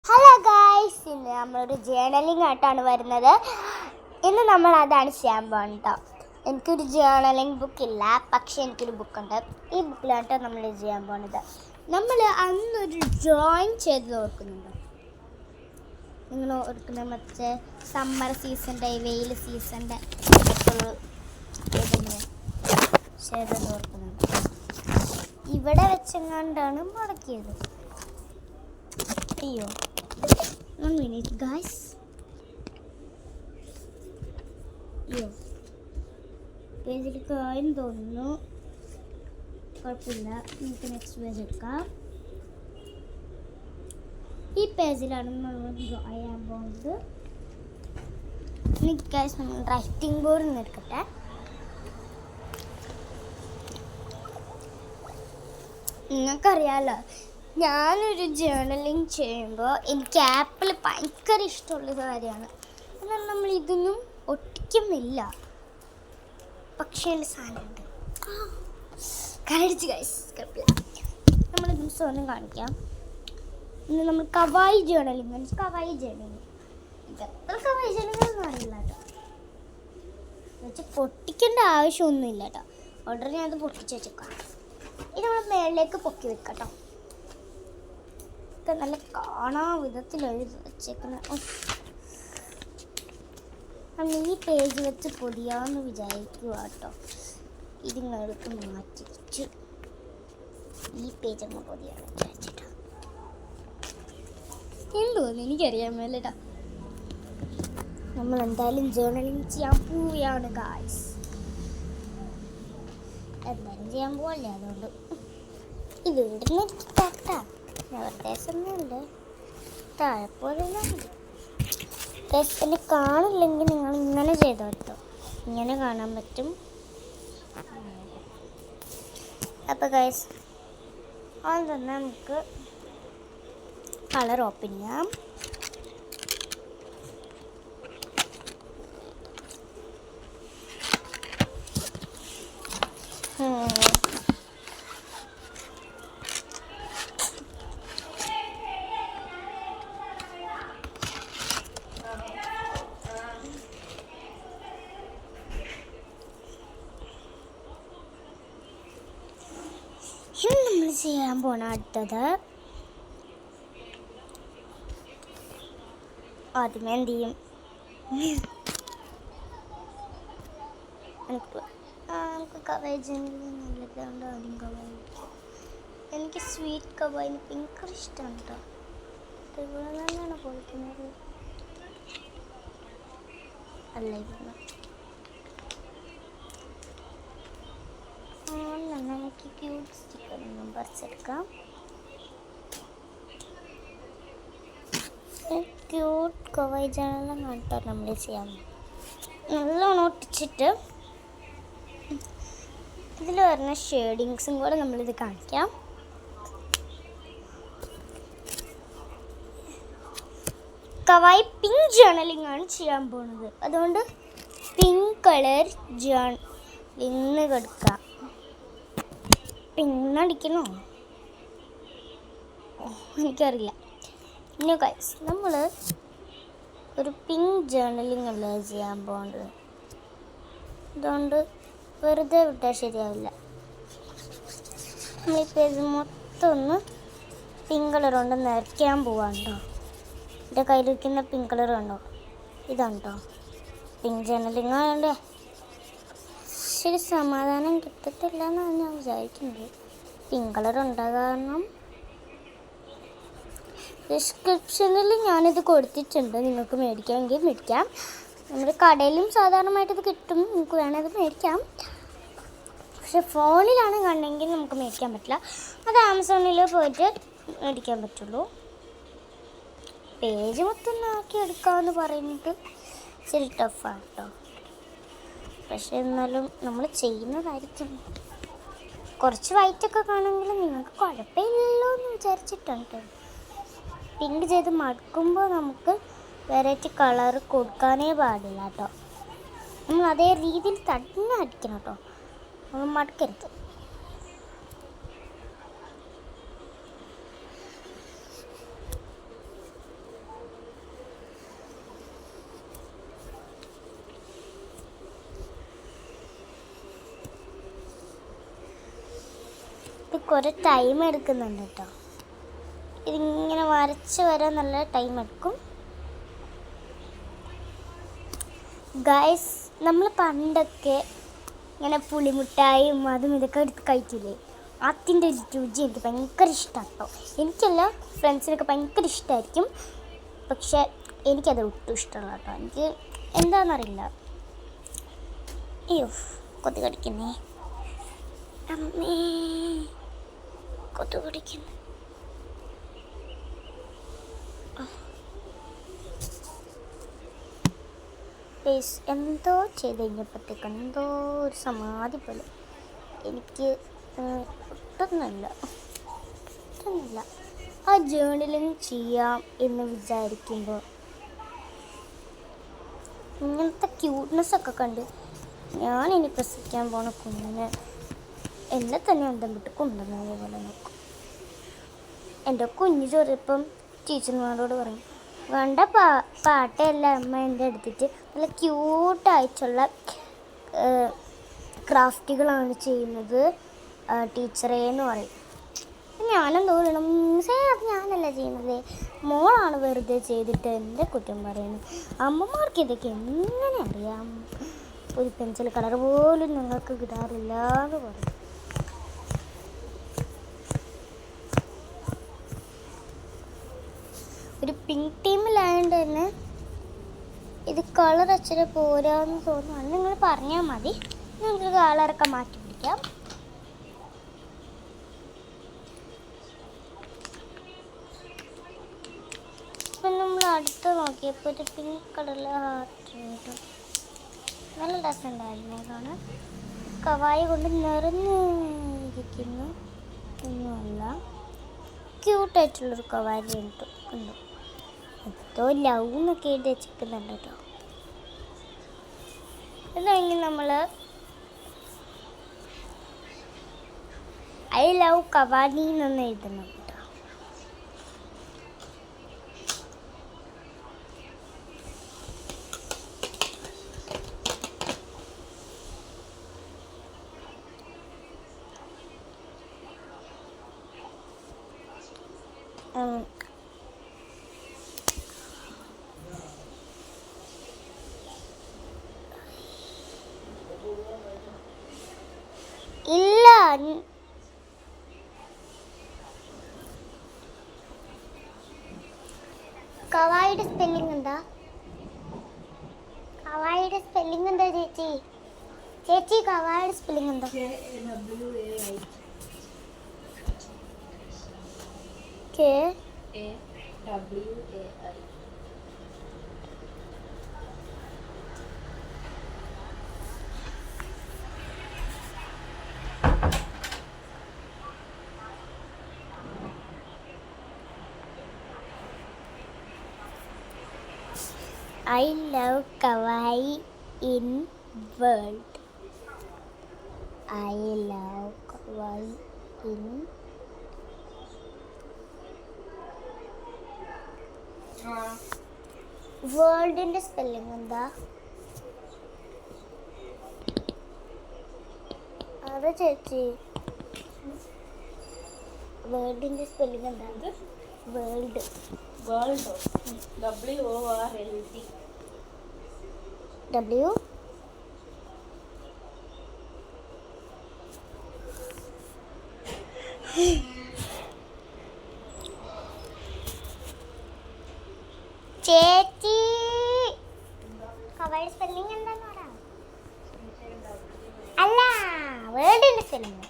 Hello guys, ഇന്ന് നമ്മളൊരു journaling ആയിട്ടാണ് വരുന്നത്. ഇന്ന് നമ്മൾ അതാണ് ചെയ്യാൻ പോകുന്നത്. എനിക്കൊരു ജേർണലിംഗ് ബുക്കില്ല, പക്ഷേ എനിക്കൊരു ബുക്കുണ്ട്. ഈ ബുക്കിലാണ് നമ്മൾ ചെയ്യാൻ പോകുന്നത്. നമ്മൾ അന്നൊരു ഡ്രോയിങ് ചെയ്ത് ഓർക്കുന്നുണ്ടോ? നിങ്ങൾ ഓർക്കുന്ന മറ്റേ സമ്മർ സീസണിൻ്റെ വെയിൽ സീസണിൻ്റെ ചെയ്തത് ഓർക്കുന്നുണ്ട്. ഇവിടെ വെച്ചെങ്ങാണ്ടാണ് മുടക്കിയത്. അയ്യോ, 1 minute guys. അയ്യോ, പേജിലേക്ക് ആയെന്ന് തോന്നുന്നു. കുഴപ്പമില്ല, നമുക്ക് നെക്സ്റ്റ് പേജ് എടുക്കാം. ഈ പേജിലാണ് നമ്മൾ ഡ്രോ ചെയ്യാൻ പോകുന്നത്. എനിക്ക് ഗൈസ് നമ്മൾ റൈറ്റിംഗ് ബോർഡിൽ നിന്ന് എടുക്കട്ടെ. നിങ്ങൾക്കറിയാമല്ലോ, ഞാനൊരു ജേർണലിങ് ചെയ്യുമ്പോൾ എനിക്ക് ആപ്പിൾ ഭയങ്കര ഇഷ്ടമുള്ള കാര്യമാണ്. എന്നാൽ നമ്മൾ ഇതൊന്നും ഒട്ടിക്കുന്നില്ല, പക്ഷേ സാധനമുണ്ട്. കരടിച്ച് ഗൈസ്, നമ്മളിതൊന്നും സ്വന്തം കാണിക്കാം. ഇന്ന് നമ്മൾ കവായി ജേർണലിങ് ഇതെത്ര കവായി ജേർണലിങ് അറിയില്ല കേട്ടോ. എന്നുവെച്ചാൽ പൊട്ടിക്കേണ്ട ആവശ്യമൊന്നുമില്ല കേട്ടോ. ഓർഡർ ഞാനത് പൊട്ടിച്ച് വെച്ചേക്കാം. ഇത് നമ്മൾ മേളിലേക്ക് പൊക്കി വെക്കാം കേട്ടോ. നല്ല കാണാ വിധത്തിൽ എഴുതി വെച്ചേക്കുന്ന ഈ പേജ് വെച്ച് പൊതിയാന്ന് വിചാരിക്കുക കേട്ടോ. ഇതിങ്ങൾക്ക് മാറ്റി വെച്ചു. ഈ പേജ് അങ്ങ് പൊതിയാന്ന് വിചാരിച്ചിട്ടോ. എന്തോന്ന് എനിക്കറിയാൻ മേലേട്ടാ. നമ്മൾ എന്തായാലും ജേർണലിങ് ചെയ്യാൻ പോവുകയാണ് ഗായ്സ്. എന്തായാലും ചെയ്യാൻ പോവല്ലേ, അതുകൊണ്ട് ഇത് ഇവിടുന്ന് തട്ടാ നിർദ്ദേശമൊന്നുമില്ല. താഴെപ്പോലുണ്ട്. എന്നെ കാണില്ലെങ്കിൽ നിങ്ങൾ ഇങ്ങനെ ചെയ്തോ കേട്ടോ. ഇങ്ങനെ കാണാൻ പറ്റും. അപ്പോൾ ഗൈസ്, അത് തന്നെ നമുക്ക് കളർ ഓപ്പൺ ചെയ്യാം. ഇനി നമ്മൾ ചെയ്യാൻ പോണ അടുത്തത്, ആദ്യമേ എന്ത് ചെയ്യും, നമുക്ക് കവേജ് നല്ലതുകൊണ്ട് ആദ്യം കവായി. എനിക്ക് സ്വീറ്റ് കവായിന് ഭയങ്കര ഇഷ്ടമാണ് കേട്ടോ. ഇവിടെ തന്നെയാണ് പോയിരിക്കുന്നത്, അല്ല ഇരുന്ന്. നമുക്ക് ക്യൂട്ട് സ്റ്റിക്കർ നമ്പർസ് എടുക്കാം. ക്യൂട്ട് കവൈജാണെല്ലാം കണ്ടോ നമ്മൾ ചെയ്യാം. നല്ലോണം ഒട്ടിച്ചിട്ട് ഇതിൽ വരുന്ന ഷെയ്ഡിങ്സും കൂടെ നമ്മളിത് കാണിക്കാം. കവായി പിങ്ക് ജേർണലിംഗ് ആണ് ചെയ്യാൻ പോകുന്നത്. അതുകൊണ്ട് പിങ്ക് കളർ ജേർണലിംഗ് കൊടുക്കാം. പിന്നടിക്കണോ എനിക്കറിയില്ല. പിന്നെ ഗൈസ്, നമ്മൾ ഒരു പിങ്ക് ജേർണലിംഗ് അല്ലേ ചെയ്യാൻ പോകുന്നത്. അതുകൊണ്ട് വെറുതെ വിട്ടാൽ ശരിയാവില്ല. നമ്മളിപ്പോൾ ഇത് മൊത്തം ഒന്ന് പിങ്ക് കളർ കൊണ്ട് നിറയ്ക്കാൻ പോവാണ്ടോ. എൻ്റെ കയ്യിലിരിക്കുന്ന പിങ്ക് കളർ കണ്ടോ, ഇതാണ്ടോ പിങ്ക് ജേർണലിംഗ് ആയതുകൊണ്ട് ശരി സമാധാനം കിട്ടത്തില്ല എന്നാണ് ഞാൻ വിചാരിക്കുന്നത്. പിങ്ക് കളർ ഉണ്ടാകാരണം ഡിസ്ക്രിപ്ഷനിൽ ഞാനിത് കൊടുത്തിട്ടുണ്ട്. നിങ്ങൾക്ക് മേടിക്കാമെങ്കിൽ മേടിക്കാം. നമ്മുടെ കടയിലും സാധാരണമായിട്ടിത് കിട്ടും. നിങ്ങൾക്ക് വേണമെങ്കിൽ മേടിക്കാം. പക്ഷെ ഫോണിലാണ് കണ്ടെങ്കിൽ നമുക്ക് മേടിക്കാൻ പറ്റില്ല. അത് ആമസോണിൽ പോയിട്ട് മേടിക്കാൻ പറ്റുള്ളൂ. പേജ് മൊത്തം ആക്കി എടുക്കാമെന്ന് പറയുന്നത് ശരി ടഫാണ് കേട്ടോ. പക്ഷെ എന്നാലും നമ്മൾ ചെയ്യുന്നതായിരിക്കും. കുറച്ച് വൈറ്റൊക്കെ കാണുമെങ്കിലും നിങ്ങൾക്ക് കുഴപ്പമില്ലല്ലോ എന്ന് വിചാരിച്ചിട്ടുണ്ട്. പിങ്ക് ചെയ്ത് മടക്കുമ്പോൾ നമുക്ക് വെറൈറ്റി കളർ കൊടുക്കാനേ പാടില്ല കേട്ടോ. നമ്മൾ അതേ രീതിയിൽ തന്നെ അടിക്കണം കേട്ടോ, നമ്മൾ മടക്കരുത്. കുറേ ടൈം എടുക്കുന്നുണ്ട് കേട്ടോ. ഇതിങ്ങനെ വരച്ച് വരാൻ നല്ല ടൈം എടുക്കും ഗൈസ്. നമ്മൾ പണ്ടൊക്കെ ഇങ്ങനെ പുളിമുട്ടായും അതും ഇതൊക്കെ എടുത്ത് കഴിക്കില്ലേ, അതിൻ്റെ ഒരു രുചി എനിക്ക് ഭയങ്കര ഇഷ്ടമാണ് കേട്ടോ. എനിക്കല്ല, ഫ്രണ്ട്സിനൊക്കെ ഭയങ്കര ഇഷ്ടമായിരിക്കും. പക്ഷെ എനിക്കത് ഒട്ടും ഇഷ്ടമല്ല കേട്ടോ. എനിക്ക് എന്താണെന്നറിയില്ല. അയ്യോ, കൊതു കടിക്കുന്നേ അമ്മേ, കൊതു കടിക്കുന്നു. എന്തോ ചെയ്ത് കഴിഞ്ഞപ്പോഴത്തേക്ക് എന്തോ ഒരു സമാധി പോലെ. എനിക്ക് ഒട്ടൊന്നുമില്ല. ആ ജേർണലിങ് ചെയ്യാം എന്ന് വിചാരിക്കുമ്പോൾ ഇങ്ങനത്തെ ക്യൂട്ട്നെസ്സൊക്കെ കണ്ട് ഞാനിനി പ്രസവിക്കാൻ പോണ കുഞ്ഞിനെ എന്നെ തന്നെ അന്തം വിട്ട് കൊണ്ടുവന്നത് പോലെ നോക്കും. എൻ്റെ കുഞ്ഞു ചെറിയപ്പം ടീച്ചർമാരോട് പറയും, വേണ്ട പാട്ടയല്ല അമ്മ എൻ്റെ എടുത്തിട്ട് നല്ല ക്യൂട്ടായിട്ടുള്ള ക്രാഫ്റ്റുകളാണ് ചെയ്യുന്നത് ടീച്ചറേ എന്ന് പറയും. ഞാനെന്തോ പറയണം, അത് ഞാനല്ല ചെയ്യുന്നത്, മോളാണ് വെറുതെ ചെയ്തിട്ട് എൻ്റെ കുറ്റം പറയുന്നത്. അമ്മമാർക്ക് ഇതൊക്കെ എങ്ങനെ അറിയാം, ഒരു പെൻസിൽ കളർ പോലും നിങ്ങൾക്ക് കിട്ടാറില്ല എന്ന് പറയും. ഒരു പിങ്ക് ടീമിലായതുകൊണ്ട് തന്നെ ഇത് കളർ അച്ഛനെ പോരാന്ന് തോന്നുന്നു. നിങ്ങൾ പറഞ്ഞാൽ മതി, നിങ്ങൾക്ക് കളറൊക്കെ മാറ്റി പിടിക്കാം. ഇപ്പം നമ്മൾ അടുത്ത് നോക്കിയപ്പോൾ ഒരു പിങ്ക് കളറിലെ ഹാർട്ട് നല്ല രസമുണ്ടായിരുന്നു കാണാൻ. കവായി കൊണ്ട് നിറഞ്ഞിരിക്കുന്നു ഒന്നുമല്ല, ക്യൂട്ടായിട്ടുള്ളൊരു കവാരി ഉണ്ട്. എന്തോ ലവ് എന്നൊക്കെ എഴുതി വെച്ചിരിക്കുന്നുണ്ട് കേട്ടോ. അത് കഴിഞ്ഞ് നമ്മൾ ഐ ലവ് കവാനി എന്നൊന്ന് എഴുതണം കേട്ടോ. ഇല്ല, കവായിയുടെ സ്പെല്ലിംഗ് എന്താ? കവായിയുടെ സ്പെല്ലിംഗ് എന്താ ചേച്ചി? ചേച്ചി കവായിയുടെ സ്പെല്ലിംഗ് എന്താ? I love kawaii in world. I love kawaii in വേൾഡിൻ്റെ സ്പെല്ലിംഗ് എന്താ? അത് ചേച്ചി വേൾഡിൻ്റെ സ്പെല്ലിംഗ് എന്താ? World WORLD. W ചേച്ചി കവായിയുടെ സ്പെല്ലിംഗ് എന്താന്ന് പറയാം? അല്ല, വേർഡിന്റെ സ്പെല്ലിംഗ്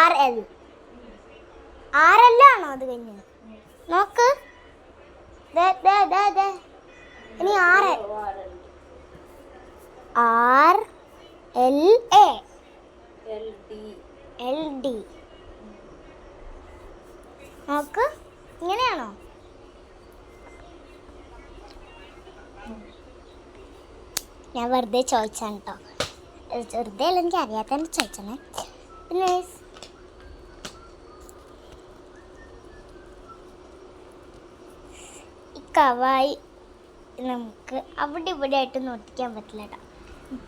WORL. RL ആണോ അത് കഴിഞ്ഞ്? നോക്ക്, ഇനി RLD. നോക്ക്, ഇങ്ങനെയാണോ? ഞാൻ വെറുതെ ചോദിച്ചാണ് കേട്ടോ. വെറുതെ അല്ല, എനിക്ക് അറിയാത്തന്നെ ചോദിച്ചാണ്. പിന്നെ ഈ കവായി നമുക്ക് അവിടെ ഇവിടെ ആയിട്ടൊന്നും ഒട്ടിക്കാൻ പറ്റില്ല കേട്ടോ.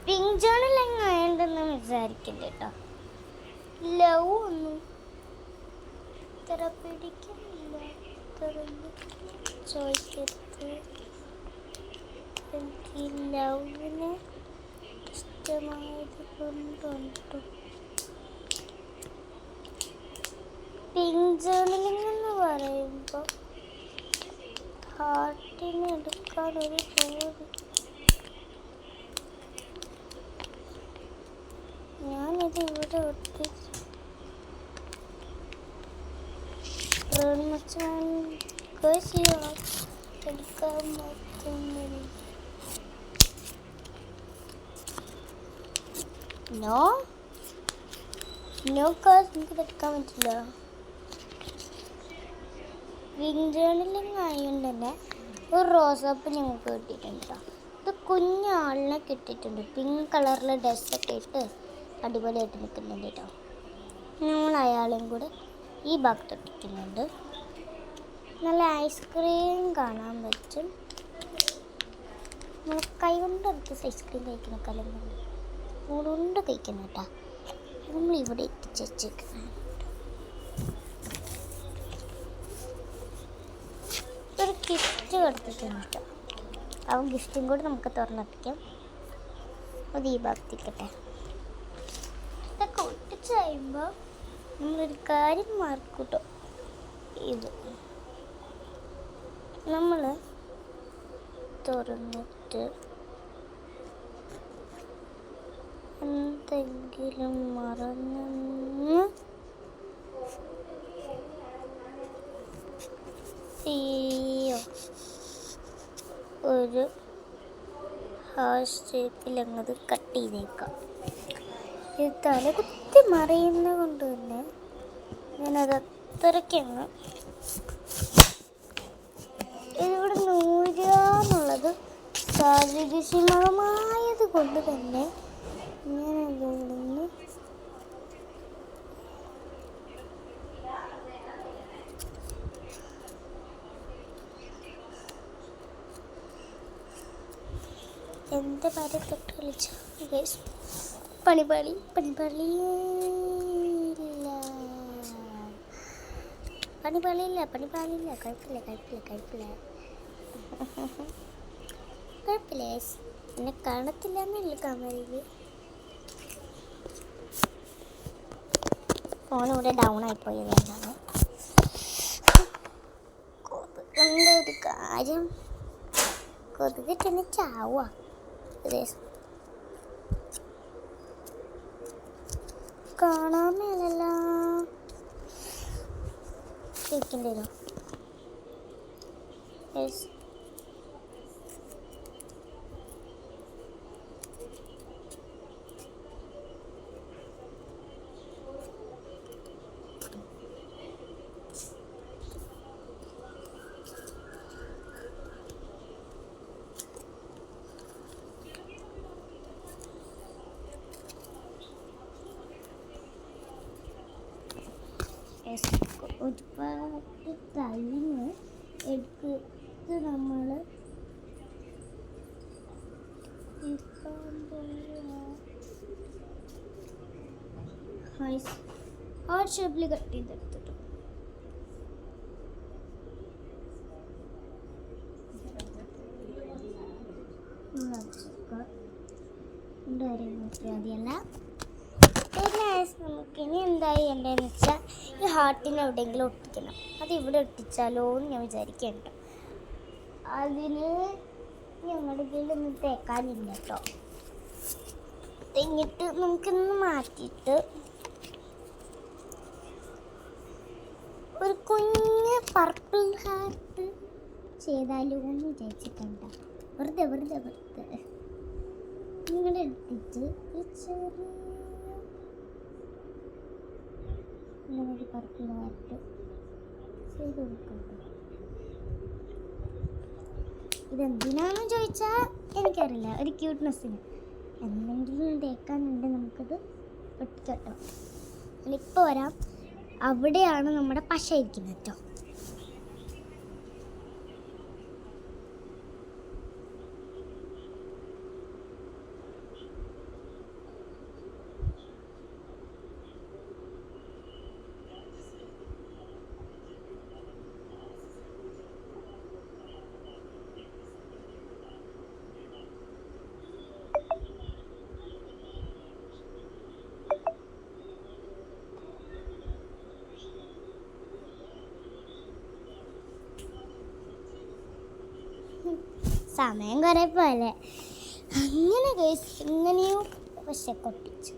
പിങ്ക് ജേണൽ എങ്ങാണ്ടെന്ന് വിചാരിക്കില്ല കേട്ടോ. ലവ് ഒന്നും ഇത്ര പിടിക്കുന്നില്ല. ചോദിക്കരുത്. എനിക്ക് ലവിനെ ഇഷ്ടമായത് കൊണ്ടുണ്ട്. പിങ്ക് ജേണലിംഗ് എന്ന് പറയുമ്പോൾ ഹാർട്ടിന് എടുക്കാൻ ഒരു പേര്. ഞാനിത് ഇവിടെ ഒട്ടിച്ചു എടുക്കാൻ പറ്റുന്നില്ല. നോ എനിക്കത് എടുക്കാൻ പറ്റില്ല. പിങ്ക് ജേണലിംഗ് ആയതുകൊണ്ട് തന്നെ ഒരു റോസാപ്പ് ഞങ്ങൾക്ക് കിട്ടിയിട്ടുണ്ട്. ഇത് കുഞ്ഞാളിനെ കിട്ടിയിട്ടുണ്ട്. പിങ്ക് കളറിലെ ഡ്രസ്സൊക്കെ ഇട്ട് അടിപൊളിയായിട്ട് നിൽക്കുന്നുണ്ട് കേട്ടോ. നമ്മൾ അയാളെയും കൂടെ ഈ ഭാഗത്ത് ഒട്ടിക്കുന്നുണ്ട്. നല്ല ഐസ്ക്രീം കാണാൻ പറ്റും. നമ്മൾ കൈ കൊണ്ടെടുത്ത് ഐസ്ക്രീം കഴിക്കുന്ന കലങ്ങളുണ്ട്. കൊണ്ട് കഴിക്കുന്ന കേട്ടോ. നമ്മൾ ഇവിടെ എത്തിച്ച് വെച്ചേക്കുന്നത് ഒരു ഗിഫ്റ്റ് കൊടുത്തിട്ടുണ്ട് കേട്ടോ. അവൻ ഗിഫ്റ്റും കൂടി നമുക്ക് തുറന്നെത്തിക്കാം. അത് ഈ ഭാഗത്തേക്കട്ടെ. ഇതൊക്കെ ഒട്ടിച്ച് കഴിയുമ്പോൾ നമ്മളൊരു കാര്യം മാർക്കൂട്ടോ. ഇത് നമ്മൾ തുറന്നിട്ട് എന്തെങ്കിലും മറന്നു ഒരു ഹാഷ് ഷേപ്പിൽ അങ്ങത് കട്ട് ചെയ്തേക്കാം. ഇത് തല കുത്തി മറിയുന്ന കൊണ്ട് തന്നെ ഞാനത് അത്രയ്ക്കങ്ങ് ഇതിവിടെ നൂരാന്നുള്ളത് സാഹചര്യമായത് കൊണ്ട് തന്നെ ഞാനതിവിടുന്ന് എൻ്റെ ഭാര്യ തൊട്ട് കളിച്ചു. പണിപാളി കുഴപ്പമില്ല എന്നെ കാണത്തില്ല എന്നല്ല കാമരയിൽ. ഫോണിവിടെ ഡൗൺ ആയിപ്പോയത് എന്താണ് കൊതുകിൻ്റെ ഒരു കാര്യം. കൊതുകിട്ട് എന്നെ ചാവുക. കാണാൻ മേലല്ല കേൾക്കേണ്ടി വരും. ഒരുപാട് ടൈം എടുത്ത് നമ്മൾ ഹാർട്ട് ഷേപ്പിൽ കട്ട് ചെയ്തെടുത്തിട്ടു. മതിയല്ല. പിന്നെ നമുക്കിനി എന്താ ചെയ്യേണ്ടതെന്ന് വെച്ചാൽ ഈ ഹാർട്ടിന് എവിടെയെങ്കിലും ഒട്ടിക്കണം. അത് ഇവിടെ ഒട്ടിച്ചാലോ എന്ന് ഞാൻ വിചാരിക്കേണ്ട. അതിന് ഞങ്ങളുടെ കയ്യിലൊന്നും തേക്കാനില്ല കേട്ടോ. തെങ്ങിട്ട് നമുക്കിന്ന് മാറ്റിയിട്ട് ഒരു കുഞ്ഞ് പർപ്പിൾ ഹാർട്ട് ചെയ്താലോ എന്ന് വിചാരിച്ചിട്ടുണ്ടോ. വെറുതെ നിങ്ങളുടെ എടുത്തിട്ട് ഒരു ചെറിയ ഒരു പർപ്പിൾ ഹാർട്ട് ചെയ്ത് കൊടുക്കട്ടെ. ഇതെന്തിനാണെന്ന് ചോദിച്ചാൽ എനിക്കറിയില്ല. ഒരു ക്യൂട്ട്നെസ്സിന് എന്തെങ്കിലും തേക്കാനുണ്ട് നമുക്കത് ഒട്ടിക്കട്ടോ. ഇപ്പോൾ വരാം. അവിടെയാണ് നമ്മുടെ പശ ഇരിക്കുന്നത് കേട്ടോ. സമയം കുറേ പോലെ അങ്ങനെ ഗൈസ് ഇങ്ങനെയോ പക്ഷെ കൊട്ടിച്ചു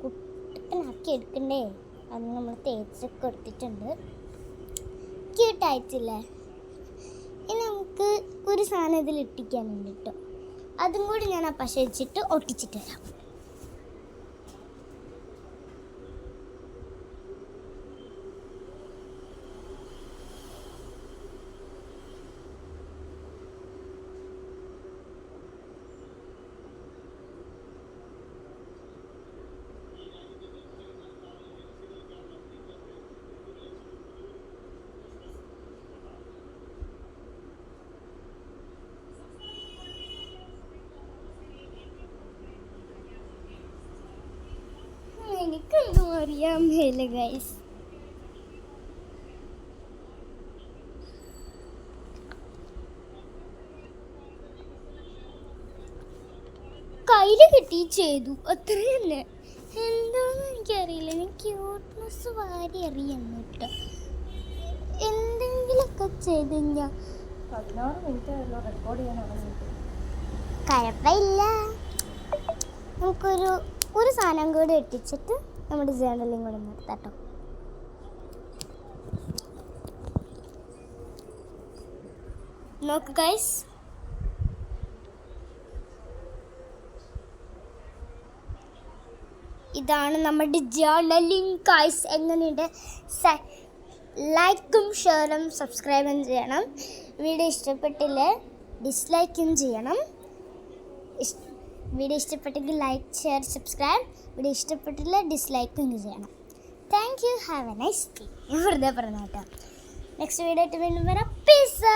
കുട്ടപ്പനാക്കി എടുക്കണ്ടേ. അത് നമ്മൾ തേച്ചൊക്കെ എടുത്തിട്ടുണ്ട്. ക്യൂട്ടായിട്ടില്ലേ? ഇനി നമുക്ക് ഒരു സാധനം ഇതിൽ ഇട്ടിക്കാനുണ്ട് കേട്ടോ. അതും കൂടി ഞാൻ ആ പശ വെച്ചിട്ട് ഒട്ടിച്ചിട്ട് വരാം. എനിക്കൊന്നും അറിയാൻ മേല ഗൈസ്. കയ്യിൽ കിട്ടി ചെയ്തു അത്ര തന്നെ. എന്താണെന്ന് എനിക്കറിയില്ല. എനിക്ക് ക്യൂട്ട്നെസ് വാരി അറിയാം കേട്ടോ. എന്തെങ്കിലുമൊക്കെ ചെയ്ത് ഞാൻ 16 മിനിറ്റ് റെക്കോർഡ് ചെയ്യാനാണ്. കുഴപ്പമില്ല. നമുക്കൊരു സാധനം കൂടി ഇട്ടിച്ചിട്ട് നമ്മുടെ ജേർണലിങ് കൂടെ നിർത്താട്ടോ. നോക്ക് ഗൈസ്, ഇതാണ് നമ്മുടെ ജേർണലിങ് ഗൈസ്. എങ്ങനെയുണ്ട്? ലൈക്കും ഷെയറും സബ്സ്ക്രൈബും ചെയ്യണം. വീഡിയോ ഇഷ്ടപ്പെട്ടില്ലേ ഡിസ്ലൈക്കും ചെയ്യണം. വീഡിയോ ഇഷ്ടപ്പെട്ടെങ്കിൽ ലൈക്ക്, ഷെയർ, സബ്സ്ക്രൈബ്. വീഡിയോ ഇഷ്ടപ്പെട്ടില്ല ഡിസ്ലൈക്കും ചെയ്യണം. Thank you. Have A nice day. വെറുതെ പറഞ്ഞ കേട്ടോ. നെക്സ്റ്റ് വീഡിയോ ആയിട്ട് വീണ്ടും വരാം. പീസ്.